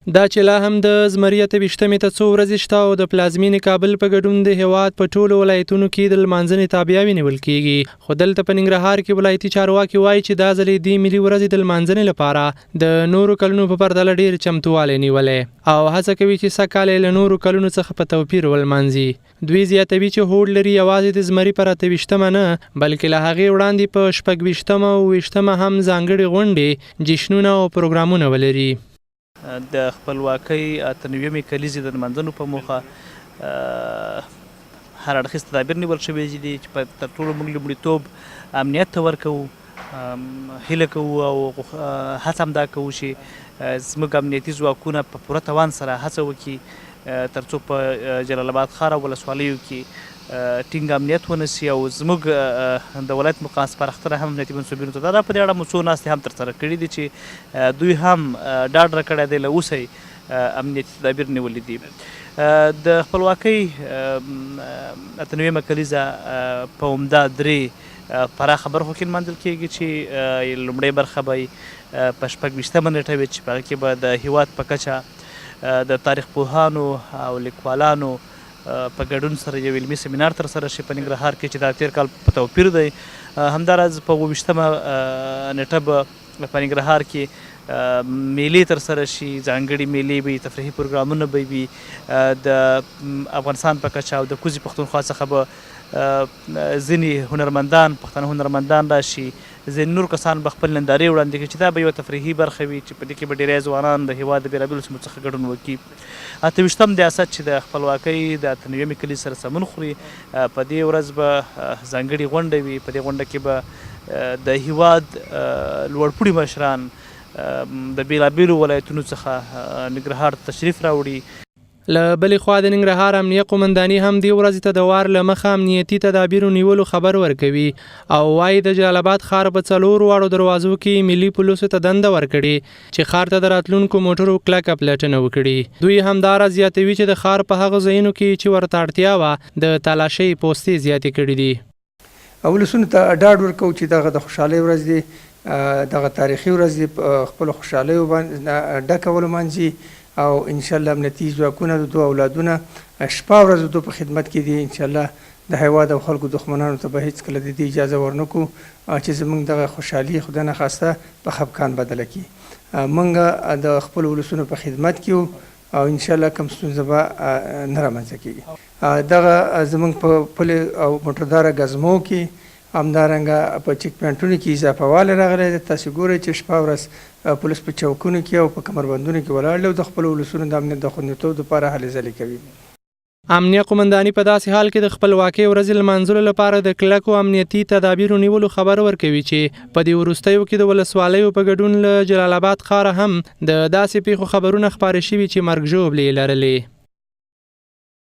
دا چې لا هم د زمري 28 ته څو ورځې شته او د پلازمینې کابل په ګډون د هیواد په ټولو ولایتونو کې د لمانځنې تابعیاوې نیول کیږي. خو دلته په ننګرهار کې ولایتي چارواکي وایي چې دا ځل د ملي ورځې د لمانځنې لپاره د نورو کلونو په پرتله ډیر چمتووالی نیولی او هڅه کوي چې سږکال له نورو کلونو څخه په توپیر ولمانځي. دوی زیاتوي چې هوډ لري یوازې د زمري پر 28مه نه بلکې له هغې وړاندې په 26مه او 28مه هم ځانګړې غونډې جشنونه او پروګرامونه ولري. د خپلواکۍ 98مې کلیزې د لمانځنو په موخه هر اړخیز تدابیر نیول شوي دي چې تر ټولو موږ لومړیتوب امنیت ته ورکوو. هیله کوو او هڅه هم دا کوو چې زموږ امنیتي ځواکونه په پوره توان سره هڅه وکړي تر څو په جلال آباد ښار او ولسوالیو کې ټینګ امنیت ونیسي او زموږ د ولایت مقام سپارښتنه هم امنیتي منصوبینو ته دا په دې اړه مو څو ناستې هم ترسره کړي دي چې دوی هم ډاډ راکړی دی له اوسه امنیتي تدابیر نیولي دي. د خپلواکۍ 98مه کلیزه په عمده درې پراخه برخو کې لمانځل کیږي چې لومړۍ برخه به په 26مه نیټه وي چې په هغه کې به د هیواد په کچه د تاریخ پوهانو او لیکوالانو په ګډون سره یو علمي سیمینار ترسره شي په ننګرهار کې چې دا تیر کال په توپیر دی. همداراز په 28مه نیټه به په ننګرهار کې میلې ترسره شي، ځانګړي میلې به تفریحي پروګرامونه به وي. د افغانستان په کچه او د کوزي پښتونخوا څخه به ځینې هنرمندان پښتانه هنرمندان راشي، ځینې نور کسان به خپل نندارې وړاندې کړي چې دا به یوه تفریحي برخه وي چې په دې کې به ډیری ځوانان د هېواد د بېلابېلو سیمو څخه ګډون وکړي. 28م ریاست چې د خپلواکۍ د 98مې کلیزې سره سمون خوري په دې ورځ به ځانګړې غونډه وي. په دې غونډه کې به د هېواد لوړپوړي مشران د بېلابېلو ولایتونو څخه ننګرهار ته تشریف راوړي. له بلې خوا د ننګرهار امنیه قومنداني هم دې ورځې ته د وار له مخه امنیتي تدابیرو نیولو خبر ورکوي او وایي د جلال آباد ښار په 4 واړو دروازو کې ملي پولیسو ته دنده ورکړې چې ښار ته د راتلونکو موټرو کلکه پلټنه وکړي. دوی همداراز زیاتوي چې د ښار په هغو ځایونو کې چې ورته اړتیا وه د تالاشۍ پوستې زیاتې کړي دي. ولسونو ته ډاډ ورکوو چې دغه د خوشحالۍ ورځ دی، دغه تاریخي ورځ دی، خپلو خوشحالیو باندې ډکه ولمانځي او انشاءالله امنیتي ځواکونه د دوه اولادونه شپه ورځ د دوی په خدمت کې دي. انشاءالله د هیواد او خلکو دښمنانو ته به هیڅکله د دې اجازه ورنکړو چې زموږ دغه خوشحالي خدای نخواسته په خفګان بدله کړي. موږ د خپلو ولسونو په خدمت کې یو او انشاءالله کوم ستونزه به نه رامنځته کېږي. دغه زموږ په پلې او موټرداره ګزمو کې همدارنګه په چک پوینټونو کې اضافه والی راغلی دی. تاسې ګورئ چې شپه ورځ پولیس په چوکونو کې او په کمربندونو کې ولاړ دی او د خپلو ولسونو د امنیت د خوندیتوب دپاره هلې ځلې کوي. امنیه قومنداني په داسې حال کې د خپلواکۍ ورځې لمانځلو لپاره د کلکو امنیتي تدابیرو نیولو خبر ورکوي چې په دې وروستیو کې د ولسوالیو په ګډون له جلال آباد ښاره هم د داسې پیښو خبرونه خپاره شوي چې مرګ ژوبلې یې لرلې.